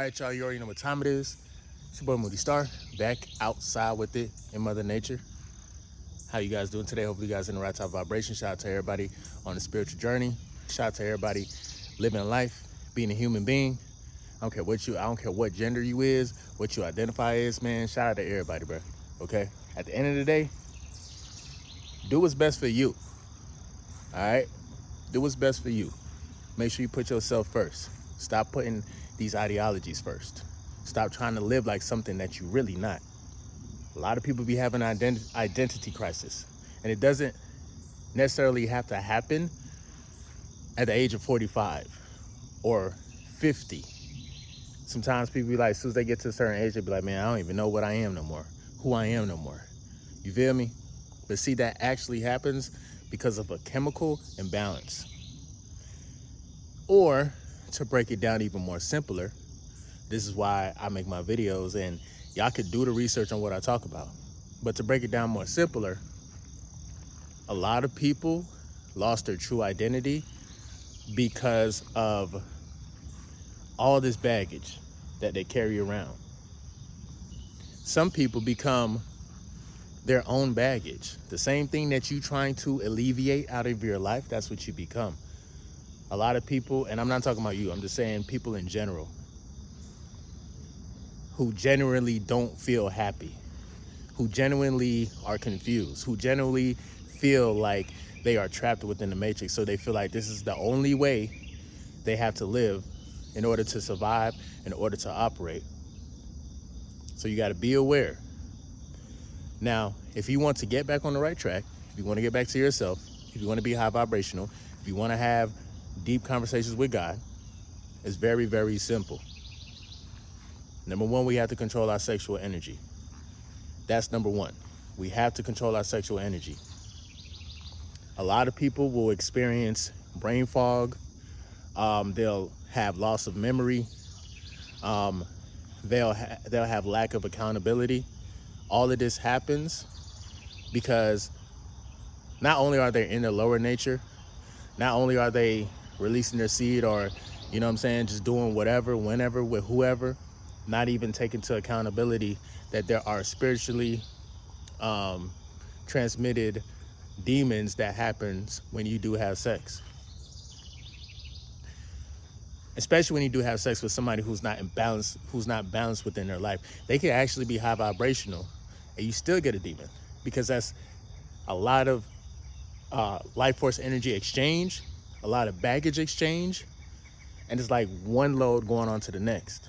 All right, y'all, you already know what time it is. It's your boy Moody Starr, back outside with it in Mother Nature. How you guys doing today? Hopefully you guys in the right type of vibration. Shout out to everybody on the spiritual journey. Shout out to everybody living life, being a human being. I don't care what gender you is, what you identify as, man. Shout out to everybody, bro. Okay? At the end of the day, do what's best for you. All right? Do what's best for you. Make sure you put yourself first. Stop putting these ideologies first. Stop trying to live like something that you really not. A lot of people be having identity crisis, and it doesn't necessarily have to happen at the age of 45 or 50. Sometimes people be like, as soon as they get to a certain age, they be like, man, I don't even know what I am no more, who I am no more. You feel me? But see, that actually happens because of a chemical imbalance. Or to break it down even more simpler, this is why I make my videos, and y'all could do the research on what I talk about. But to break it down more simpler, a lot of people lost their true identity because of all this baggage that they carry around. Some people become their own baggage. The same thing that you trying to alleviate out of your life, that's what you become. A lot of people, and I'm not talking about you, I'm just saying people in general, who genuinely don't feel happy, who genuinely are confused, who genuinely feel like they are trapped within the matrix. So they feel like this is the only way they have to live in order to survive, in order to operate. So you got to be aware. Now, if you want to get back on the right track, if you want to get back to yourself, if you want to be high vibrational, if you want to have deep conversations with God, it's very, very simple. Number one, we have to control our sexual energy. That's number one. We have to control our sexual energy. A lot of people will experience brain fog. They'll have loss of memory. They'll have lack of accountability. All of this happens because not only are they in their lower nature, not only are they releasing their seed or, you know what I'm saying, just doing whatever, whenever, with whoever, not even taking into accountability that there are spiritually transmitted demons that happens when you do have sex. Especially when you do have sex with somebody who's not balanced within their life. They can actually be high vibrational and you still get a demon, because that's a lot of life force energy exchange, a lot of baggage exchange, and it's like one load going on to the next.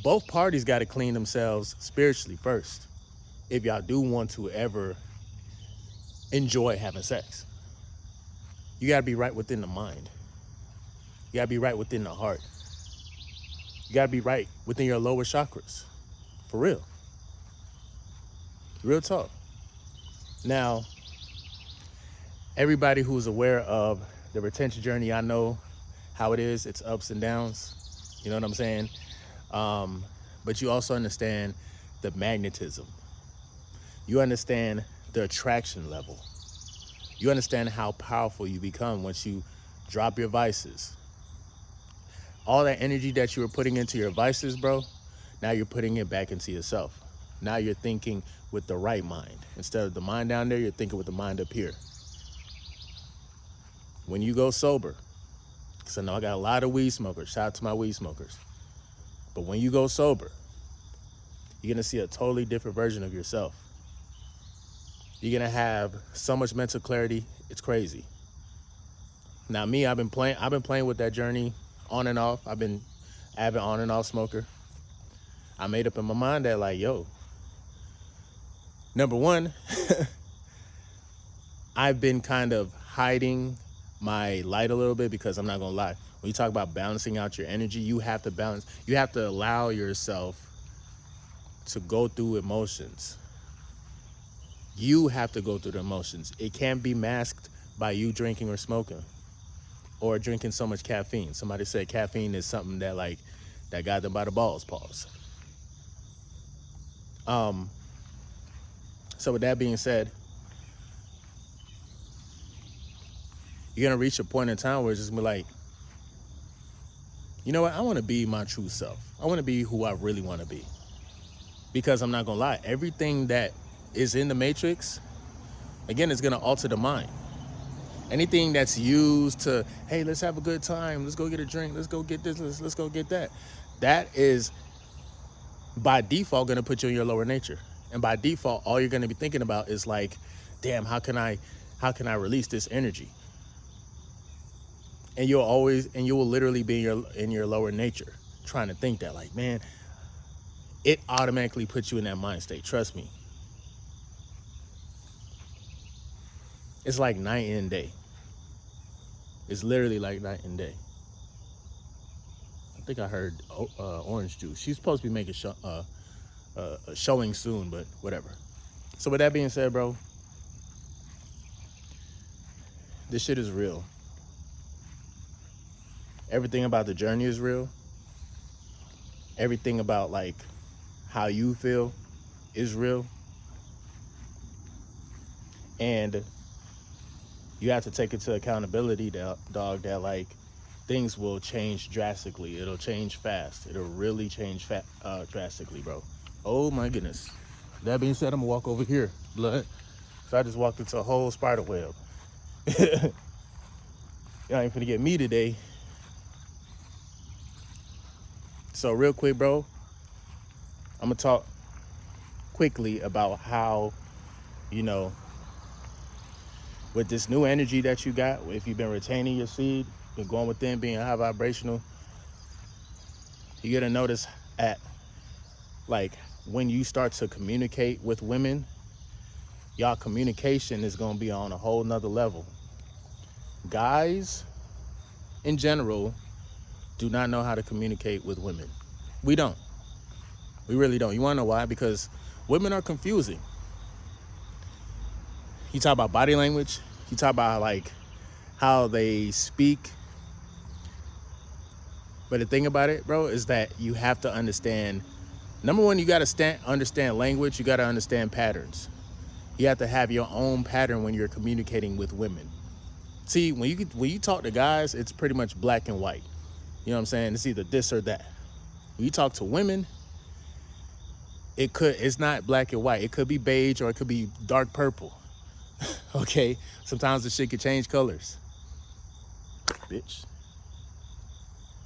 Both parties got to clean themselves spiritually first if y'all do want to ever enjoy having sex. You got to be right within the mind. You got to be right within the heart. You got to be right within your lower chakras. For real. Real talk. Now, everybody who's aware of the retention journey, I know how it is. It's ups and downs. You know what I'm saying? But you also understand the magnetism. You understand the attraction level. You understand how powerful you become once you drop your vices. All that energy that you were putting into your vices, bro, now you're putting it back into yourself. Now you're thinking with the right mind. Instead of the mind down there, you're thinking with the mind up here. When you go sober, because I know I got a lot of weed smokers. Shout out to my weed smokers. But when you go sober, you're going to see a totally different version of yourself. You're going to have so much mental clarity. It's crazy. Now, me, I've been playing with that journey on and off. I've been avid on and off smoker. I made up in my mind that, like, yo, number one, I've been kind of hiding my light a little bit, because I'm not going to lie. When you talk about balancing out your energy, you have to balance. You have to allow yourself to go through emotions. You have to go through the emotions. It can't be masked by you drinking or smoking or drinking so much caffeine. Somebody said caffeine is something that, like, that got them by the balls, pause. So with that being said, you're going to reach a point in time where it's just be like, you know what? I want to be my true self. I want to be who I really want to be. Because I'm not going to lie, everything that is in the matrix, again, is going to alter the mind. Anything that's used to, hey, let's have a good time, let's go get a drink, let's go get this, let's go get that. That is by default going to put you in your lower nature. And by default, all you're going to be thinking about is like, damn, how can I release this energy? And you will literally be in your lower nature trying to think that, like, man, it automatically puts you in that mind state. Trust me. It's like night and day. It's literally like night and day. I think I heard Orange Juice. She's supposed to be making a showing soon, but whatever. So with that being said, bro, this shit is real. Everything about the journey is real. Everything about like how you feel is real. And you have to take into accountability, dog, that like things will change drastically. It'll change fast. It'll really change drastically, bro. Oh my goodness. That being said, I'm gonna walk over here, blood. So I just walked into a whole spider web. Y'all ain't finna get me today. So real quick, bro, I'm gonna talk quickly about how, you know, with this new energy that you got, if you've been retaining your seed, been going within, being high vibrational, you're gonna notice at like when you start to communicate with women, y'all communication is gonna be on a whole nother level. Guys, in general, do not know how to communicate with women. We don't. We really don't. You wanna know why? Because women are confusing. You talk about body language, you talk about like how they speak. But the thing about it, bro, is that you have to understand, number one, you gotta understand language, you gotta understand patterns. You have to have your own pattern when you're communicating with women. See, when you talk to guys, it's pretty much black and white. You know what I'm saying? It's either this or that. When you talk to women, it's not black and white. It could be beige or it could be dark purple. Okay? Sometimes the shit could change colors. Bitch.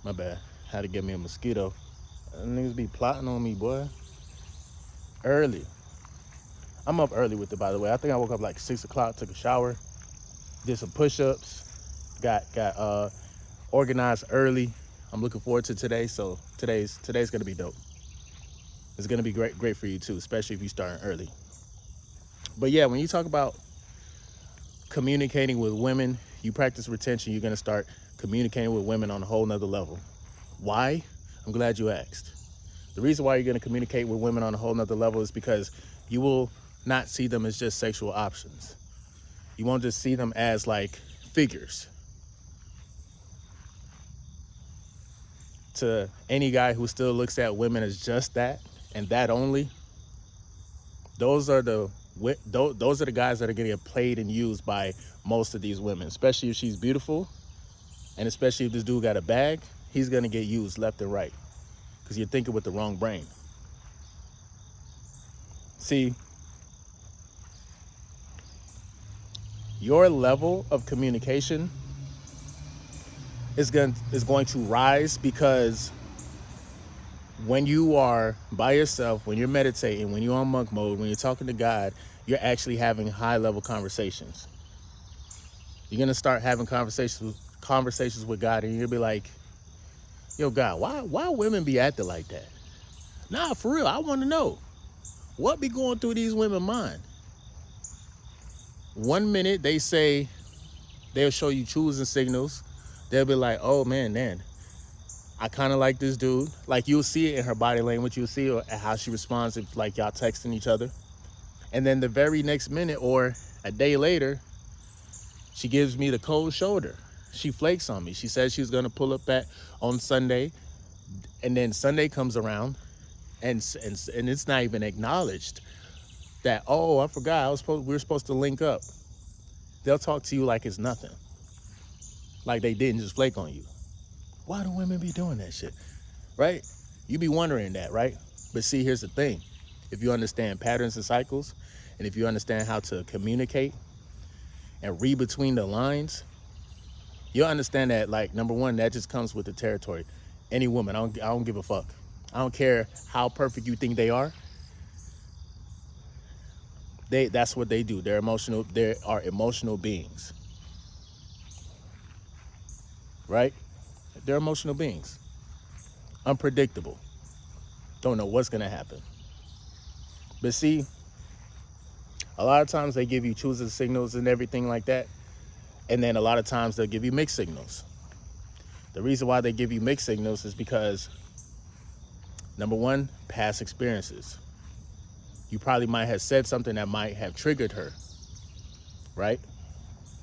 My bad. Had to get me a mosquito. Niggas be plotting on me, boy. Early. I'm up early with it, by the way. I think I woke up like 6 o'clock, took a shower, did some push-ups, got organized early. I'm looking forward to today, so today's gonna be dope. It's gonna be great for you too, especially if you starting early. But yeah, when you talk about communicating with women, you practice retention, you're gonna start communicating with women on a whole nother level. Why? I'm glad you asked. The reason why you're gonna communicate with women on a whole nother level is because you will not see them as just sexual options. You won't just see them as like figures. To any guy who still looks at women as just that and that only, those are the guys that are gonna get played and used by most of these women, especially if she's beautiful, and especially if this dude got a bag, he's gonna get used left and right because you're thinking with the wrong brain. See, your level of communication is going to rise because when you are by yourself, when you're meditating, when you're on monk mode, when you're talking to God, you're actually having high level conversations. You're gonna start having conversations with God, and you're gonna be like, yo, God, why women be acting like that? Nah, for real, I wanna know. What be going through these women's mind? 1 minute they say, they'll show you choosing signals. They'll be like, oh man, I kind of like this dude. Like, you'll see it in her body language. You'll see how she responds if like y'all texting each other. And then the very next minute or a day later, she gives me the cold shoulder. She flakes on me. She says she's gonna pull up on Sunday, and then Sunday comes around, and it's not even acknowledged that, oh, I forgot we were supposed to link up. They'll talk to you like it's nothing, like they didn't just flake on you. Why do women be doing that shit? Right? You be wondering that, right? But see, here's the thing. If you understand patterns and cycles, and if you understand how to communicate and read between the lines, you'll understand that, like, number one, that just comes with the territory. Any woman, I don't give a fuck. I don't care how perfect you think they are. That's what they do. They're emotional. They are emotional beings, right? They're emotional beings. Unpredictable. Don't know what's gonna happen. But see, a lot of times they give you choosing signals and everything like that. And then a lot of times they'll give you mixed signals. The reason why they give you mixed signals is because, number one, past experiences. You probably might have said something that might have triggered her, right?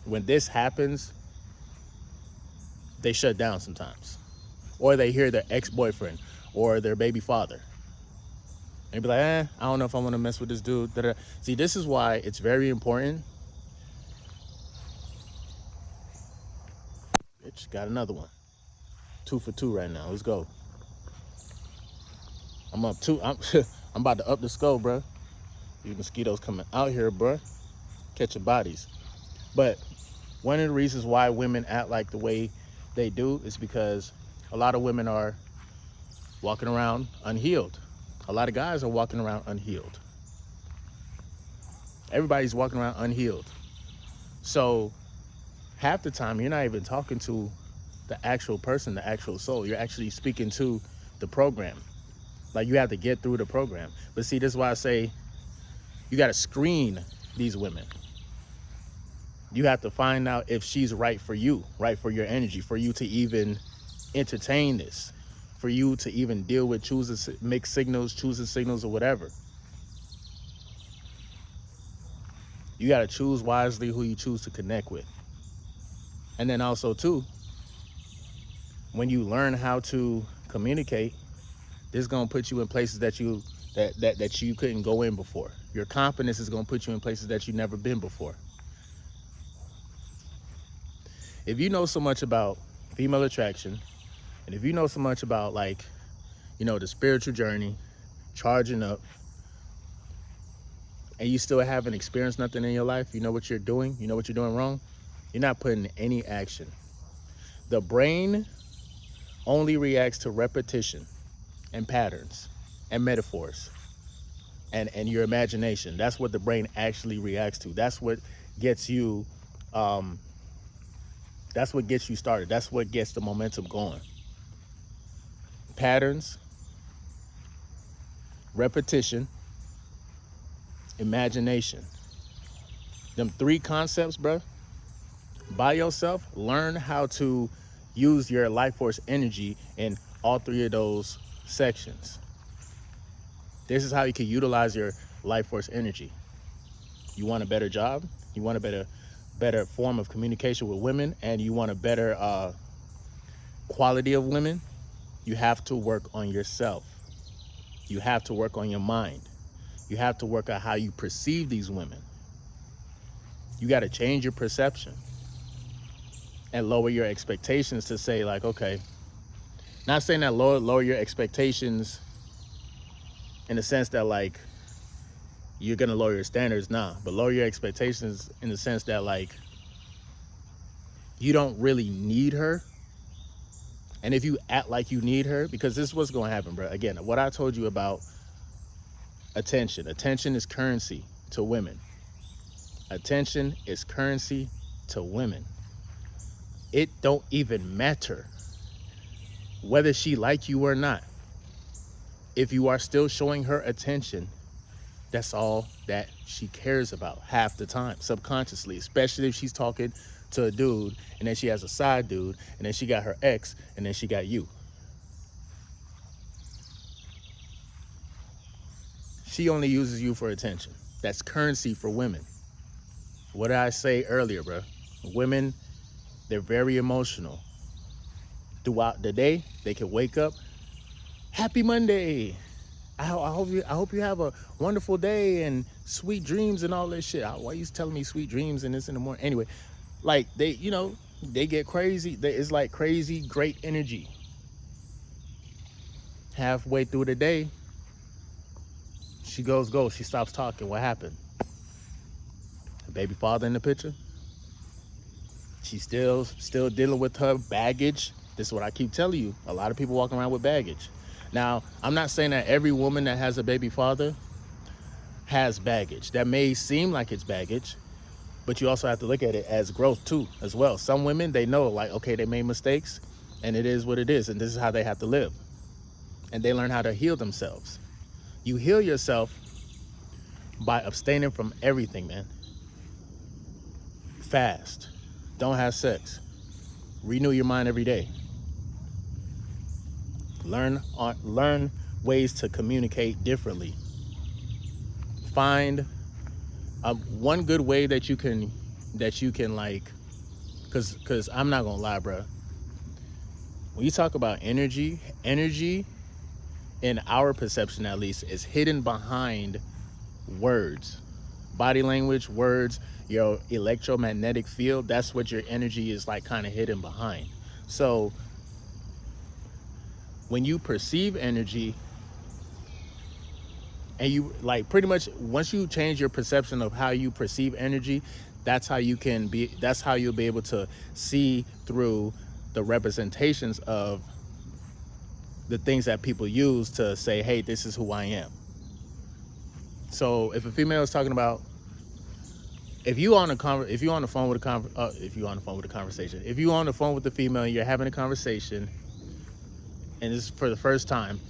When this happens, they shut down sometimes. Or they hear their ex-boyfriend or their baby father. And be like, I don't know if I want to mess with this dude. Da-da. See, this is why it's very important. Bitch, got another one. 2 for 2 right now. Let's go. I'm up 2. I'm about to up the skull, bro. These mosquitoes coming out here, bro. Catching bodies. But one of the reasons why women act like the way they do is because a lot of women are walking around unhealed. A lot of guys are walking around unhealed. Everybody's walking around unhealed. So half the time you're not even talking to the actual person, the actual soul. You're actually speaking to the program. Like, you have to get through the program. But see, this is why I say you got to screen these women. You have to find out if she's right for you, right for your energy, for you to even entertain this, for you to even deal with choosing mixed signals, choosing signals, or whatever. You got to choose wisely who you choose to connect with. And then also too, when you learn how to communicate, this is gonna put you in places that you couldn't go in before. Your confidence is gonna put you in places that you've never been before. If you know so much about female attraction, and if you know so much about, like, you know, the spiritual journey, charging up, and you still haven't experienced nothing in your life, you know what you're doing, you know what you're doing wrong, you're not putting any action. The brain only reacts to repetition and patterns and metaphors and your imagination. That's what the brain actually reacts to. That's what gets you that's what gets you started. That's what gets the momentum going. Patterns, repetition, imagination. Them 3 concepts, bro. By yourself, learn how to use your life force energy in all 3 of those sections. This is how you can utilize your life force energy. You want a better job, you want a better form of communication with women, and you want a better quality of women, you have to work on yourself. You have to work on your mind. You have to work on how you perceive these women. You got to change your perception and lower your expectations to say, like, okay, not saying that lower your expectations in the sense that, like, you're going to lower your standards, nah, but lower your expectations in the sense that, like, you don't really need her. And if you act like you need her, because this is what's going to happen, bro. Again, what I told you about attention. Attention is currency to women. Attention is currency to women. It don't even matter whether she like you or not. If you are still showing her attention, that's all that she cares about half the time, subconsciously, especially if she's talking to a dude and then she has a side dude and then she got her ex and then she got you. She only uses you for attention. That's currency for women. What did I say earlier, bro? Women, they're very emotional. Throughout the day, they can wake up, happy Monday. I hope you have a wonderful day and sweet dreams and all that shit. Why are you telling me sweet dreams and this in the morning? Anyway, like, they, you know, They get crazy. It's like crazy great energy. Halfway through the day, she goes ghost. She stops talking. What happened? The baby father in the picture. She's still dealing with her baggage. This is what I keep telling you. A lot of people walking around with baggage. Now, I'm not saying that every woman that has a baby father has baggage. That may seem like it's baggage, but you also have to look at it as growth too, as well. Some women, they know, like, okay, they made mistakes, and it is what it is, and this is how they have to live. And they learn how to heal themselves. You heal yourself by abstaining from everything, man. Fast. Don't have sex. Renew your mind every day. Learn ways to communicate differently. Find one good way that you can like, because I'm not gonna lie, bro. When you talk about energy in our perception, at least, is hidden behind words, body language, words, your electromagnetic field. That's what your energy is like, kind of hidden behind. So when you perceive energy, and you like, pretty much once you change your perception of how you perceive energy, that's how you'll be able to see through the representations of the things that people use to say, hey, this is who I am. So if a female is talking about, if you on the phone with the female and you're having a conversation, and this is for the first time,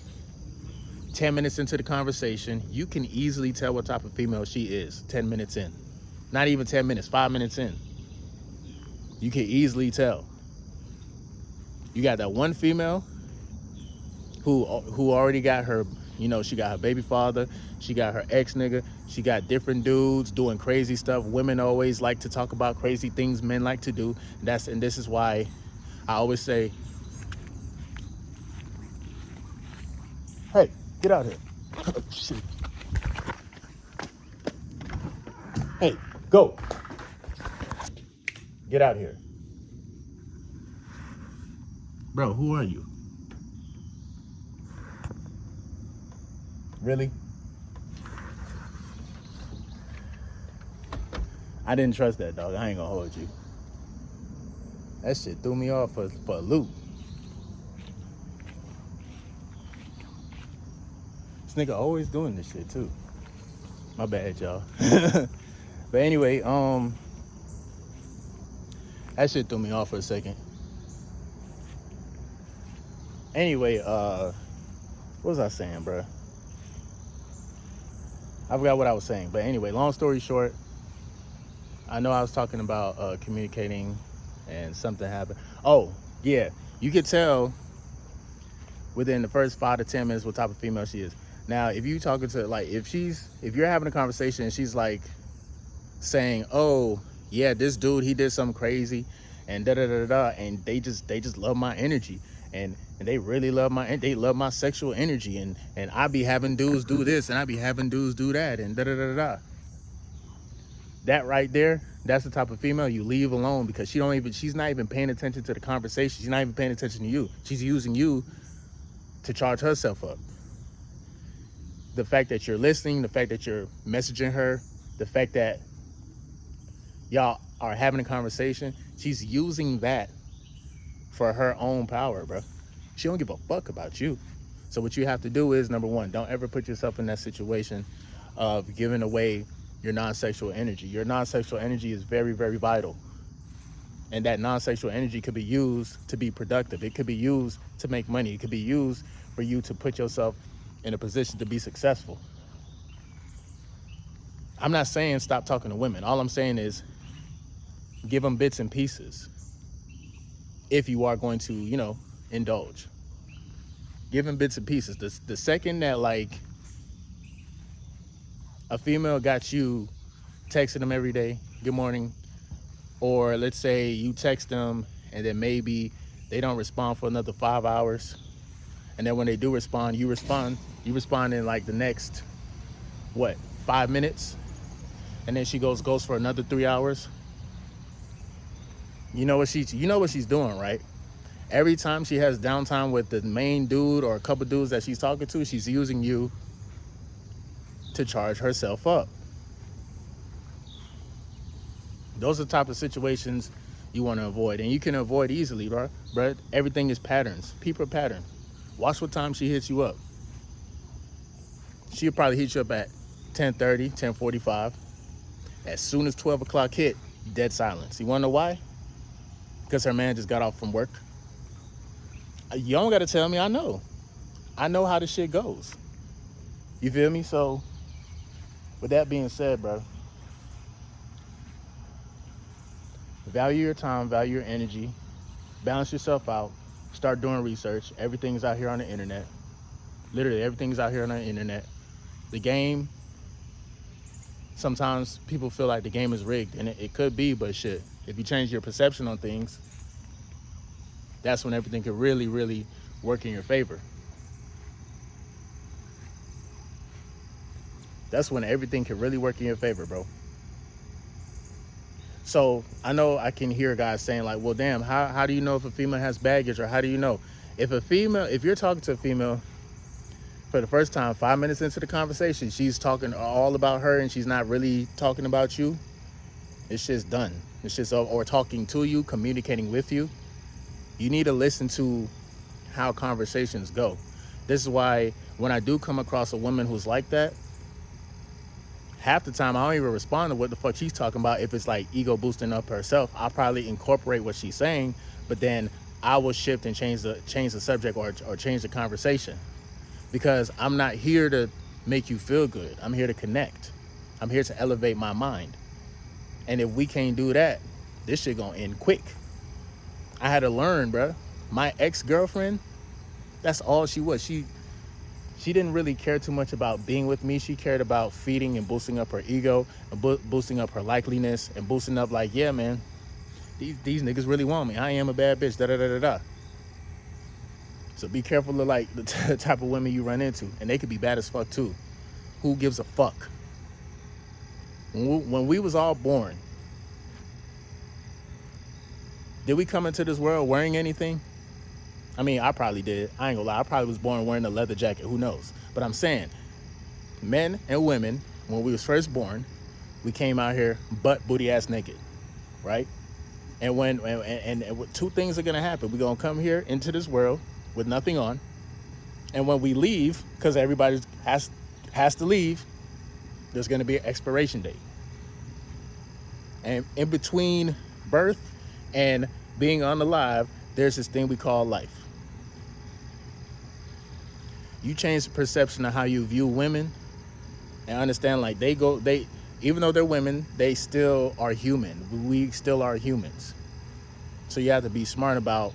10 minutes into the conversation, you can easily tell what type of female she is 10 minutes in. Not even 10 minutes, 5 minutes in. You can easily tell. You got that one female who already got her, she got her baby father, she got her ex nigga, she got different dudes doing crazy stuff. Women always like to talk about crazy things men like to do. And this is why I always say, hey, get out here. Shit. Hey, go. Get out here. Bro, who are you? Really? I didn't trust that, dog. I ain't gonna hold you. That shit threw me off for a loop. This nigga always doing this shit too. My bad, y'all. But anyway, that shit threw me off for a second. Anyway, what was I saying, bro? I forgot what I was saying. But anyway, long story short, I know I was talking about communicating, and something happened. Oh, yeah. You could tell within the first 5 to 10 minutes what type of female she is. Now, if you talking to, like, if you're having a conversation and she's like saying, oh, yeah, this dude, he did something crazy, and da-da-da-da-da, and they just love my energy, and they really love my sexual energy, and I be having dudes do this, and I be having dudes do that, and da-da-da-da-da. That right there, that's the type of female you leave alone, because she's not even paying attention to the conversation. She's not even paying attention to you. She's using you to charge herself up. The fact that you're listening, the fact that you're messaging her, the fact that y'all are having a conversation, she's using that for her own power, bro. She don't give a fuck about you. So what you have to do is, number one, don't ever put yourself in that situation of giving away your non-sexual energy. Your non-sexual energy is very, very vital. And that non-sexual energy could be used to be productive. It could be used to make money. It could be used for you to put yourself in a position to be successful. I'm not saying stop talking to women. All I'm saying is give them bits and pieces if you are going to, indulge. Give them bits and pieces. The second that, like, a female got you texting them every day, good morning, or let's say you text them and then maybe they don't respond for another 5 hours, and then when they do respond, you respond in like the next 5 minutes, and then she goes for another 3 hours. You know what she's doing, right? Every time she has downtime with the main dude or a couple dudes that she's talking to, she's using you to charge herself up. Those are the type of situations you want to avoid, and you can avoid easily, bro. But everything is patterns. People are pattern. Watch what time she hits you up. She'll probably hit you up at 10:30, 10:45. As soon as 12 o'clock hit, dead silence. You want to know why? Because her man just got off from work. You don't got to tell me. I know how this shit goes. You feel me? So with that being said, bro, value your time, value your energy, balance yourself out, start doing research. Everything's out here on the internet. Literally everything's out here on the internet. The game, sometimes people feel like the game is rigged, and it could be, but shit, if you change your perception on things, that's when everything could really, really work in your favor. That's when everything can really work in your favor, bro. So I know I can hear guys saying like, well, damn, how do you know if a female has baggage, or how do you know if you're talking to a female for the first time, 5 minutes into the conversation, she's talking all about her and she's not really talking about you, it's just done. It's just, or talking to you, communicating with you. You need to listen to how conversations go. This is why when I do come across a woman who's like that, half the time I don't even respond to what the fuck she's talking about. If it's like ego boosting up herself, I'll probably incorporate what she's saying, but then I will shift and change the subject or change the conversation. Because I'm not here to make you feel good. I'm here to connect. I'm here to elevate my mind. And if we can't do that, this shit gonna end quick. I had to learn, bro. My ex-girlfriend, that's all she was. She didn't really care too much about being with me. She cared about feeding and boosting up her ego, and boosting up her likeliness, and boosting up like, yeah, man, these niggas really want me. I am a bad bitch, da-da-da-da-da. So be careful of like the type of women you run into, and they could be bad as fuck too. Who gives a fuck? When we was all born, did we come into this world wearing anything? I mean, I probably did. I ain't gonna lie. I probably was born wearing a leather jacket. Who knows? But I'm saying, men and women, when we was first born, we came out here butt booty ass naked, right? And and two things are gonna happen. We're gonna come here into this world with nothing on, and when we leave, because everybody has to leave, there's gonna be an expiration date. And in between birth and being unalive, there's this thing we call life. You change the perception of how you view women, and understand like they even though they're women, they still are human. We still are humans. So you have to be smart about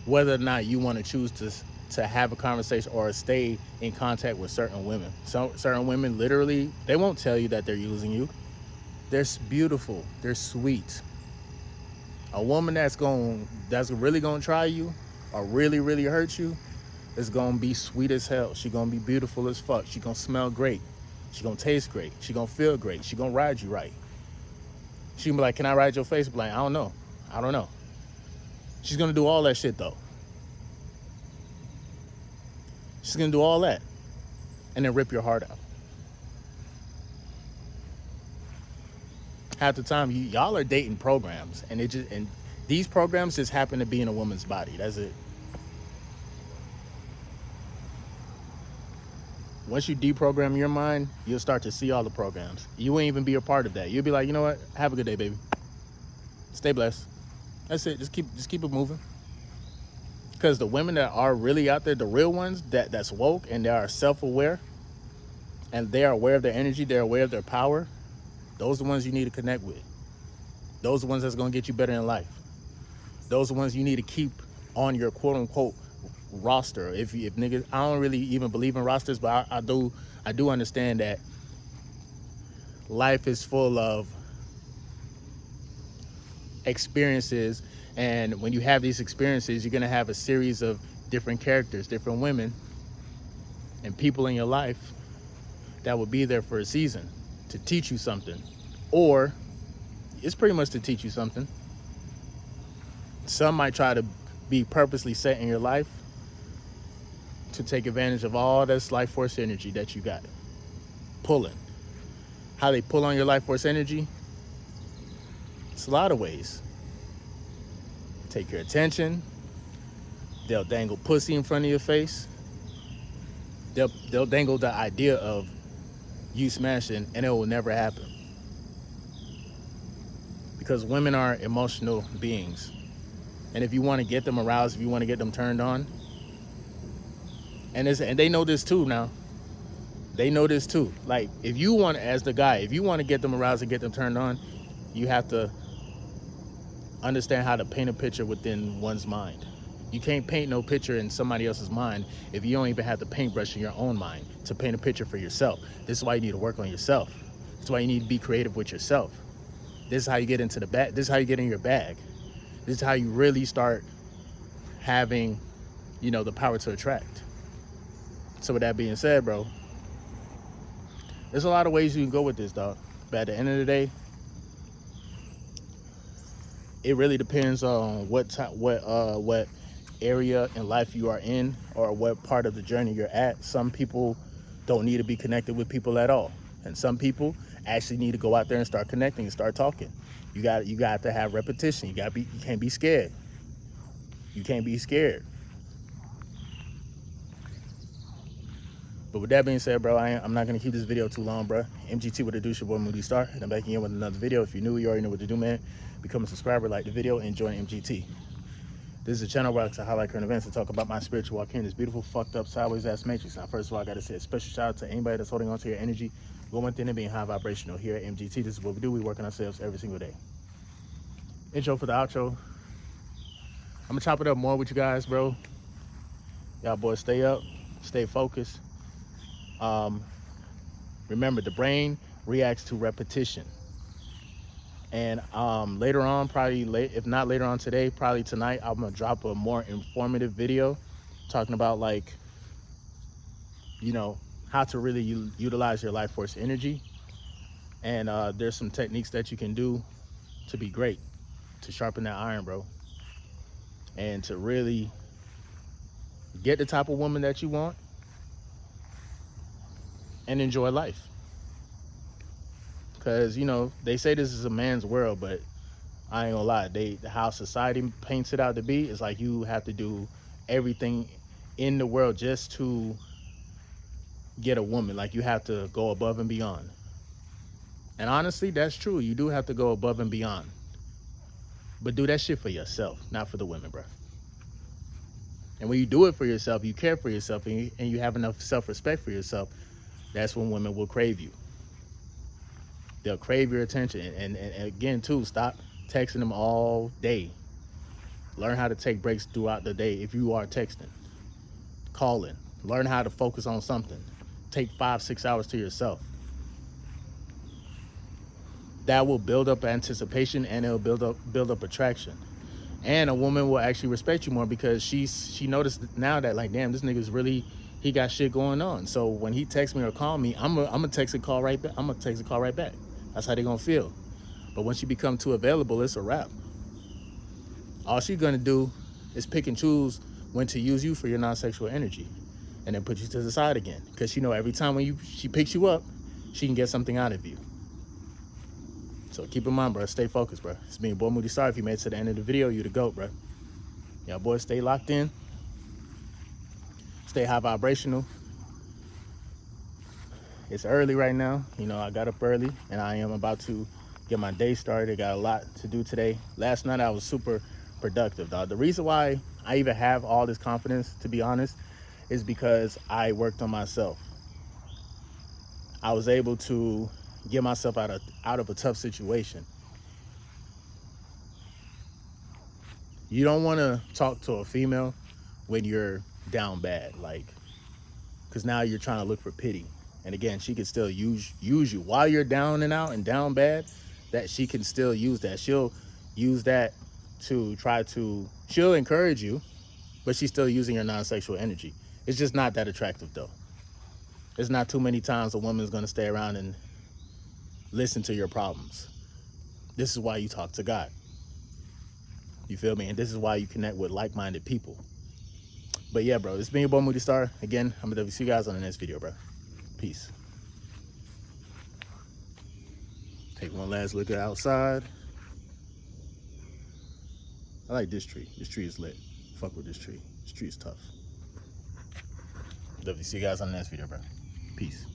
whether or not you want to choose to have a conversation or stay in contact with certain women. So certain women, literally, they won't tell you that they're using you. They're beautiful. They're sweet. A woman that's really gonna try you or really, really hurt you is gonna be sweet as hell. She gonna be beautiful as fuck. She gonna smell great. She gonna taste great. She gonna feel great. She gonna ride you right. She gonna be like, can I ride your face? Be like, I don't know. She's gonna do all that shit though. She's gonna do all that and then rip your heart out. Half the time, y'all are dating programs, and these programs just happen to be in a woman's body. That's it. Once you deprogram your mind, you'll start to see all the programs. You won't even be a part of that. You'll be like, you know what? Have a good day, baby. Stay blessed. That's it. Just keep it moving. Because the women that are really out there, the real ones that's woke and they are self-aware, and they are aware of their energy, they're aware of their power, those are the ones you need to connect with. Those are the ones that's going to get you better in life. Those are the ones you need to keep on your quote-unquote roster. If niggas, I don't really even believe in rosters, but I do understand that life is full of experiences, and when you have these experiences, you're going to have a series of different characters, different women, and people in your life that will be there for a season to teach you something. Or it's pretty much to teach you something. Some might try to be purposely set in your life to take advantage of all this life force energy that you got pulling. How they pull on your life force energy? It's a lot of ways. Take your attention. They'll dangle pussy in front of your face. They'll dangle the idea of you smashing, and it will never happen. Because women are emotional beings. And if you want to get them aroused, if you want to get them turned on, and they know this too now. They know this too. Like, if you want, as the guy, if you want to get them aroused and get them turned on, you have to understand how to paint a picture within one's mind. You can't paint no picture in somebody else's mind if you don't even have the paintbrush in your own mind to paint a picture for yourself. This is why you need to work on yourself. This is why you need to be creative with yourself. This is how you get into the bag. This is how you get in your bag. This is how you really start having, the power to attract. So with that being said, bro, there's a lot of ways you can go with this, dog. But at the end of the day, it really depends on what area in life you are in or what part of the journey you're at. Some people don't need to be connected with people at all, and some people actually need to go out there and start connecting and start talking. You got to have repetition. You can't be scared. You can't be scared. But with that being said, bro, I'm not going to keep this video too long, bro. MGT with a douche, your boy Moody Starr, and I'm back again with another video. If you're new, you already know what to do, man. Become a subscriber, like the video, and join MGT. This is a channel where I like to highlight current events and talk about my spiritual walk here in this beautiful, fucked up, sideways ass matrix. Now, first of all, I got to say a special shout out to anybody that's holding on to your energy, going within and being high vibrational. Here at MGT, this is what we do. We work on ourselves every single day. Intro for the outro. I'm going to chop it up more with you guys, bro. Y'all boys stay up, stay focused. Remember, the brain reacts to repetition. And later on, if not later on today, probably tonight, I'm gonna drop a more informative video talking about, like, how to really utilize your life force energy. And there's some techniques that you can do to be great, to sharpen that iron, bro, and to really get the type of woman that you want and enjoy life. Because, they say this is a man's world, but I ain't gonna lie. How society paints it out to be is like you have to do everything in the world just to get a woman. Like, you have to go above and beyond. And honestly, that's true. You do have to go above and beyond. But do that shit for yourself, not for the women, bro. And when you do it for yourself, you care for yourself, and you have enough self-respect for yourself, that's when women will crave you. They'll crave your attention. And again, too, stop texting them all day. Learn how to take breaks throughout the day. If you are texting, calling, learn how to focus on something. Take 5-6 hours to yourself. That will build up anticipation, and it'll build up attraction. And a woman will actually respect you more because she noticed now that, like, damn, this nigga's really, he got shit going on. So when he texts me or call me, I'm gonna text and call right back. I'm gonna text and call right back. That's how they gonna feel. But once you become too available, it's a wrap. All she's gonna do is pick and choose when to use you for your non-sexual energy, and then put you to the side again. Because every time she picks you up, she can get something out of you. So keep in mind, bro. Stay focused, bro. It's me, your boy Moody Starr. If you made it to the end of the video, you the GOAT, bro. Y'all boys stay locked in. Stay high vibrational. It's early right now. I got up early, and I am about to get my day started. I got a lot to do today. Last night I was super productive, dog. The reason why I even have all this confidence, to be honest, is because I worked on myself. I was able to get myself out of a tough situation. You don't want to talk to a female when you're down bad, like, because now you're trying to look for pity. And again, she can still use you while you're down and out and down bad. That she can still use that. She'll use that to she'll encourage you, but she's still using your non-sexual energy. It's just not that attractive, though. There's not too many times a woman's going to stay around and listen to your problems. This is why you talk to God. You feel me? And this is why you connect with like-minded people. But yeah, bro, it's been your boy Moody Starr. Again, I'm gonna see you guys on the next video, bro. Peace. Take one last look at outside. I like this tree. This tree is lit. Fuck with this tree. This tree is tough. See you guys on the next video, bro. Peace.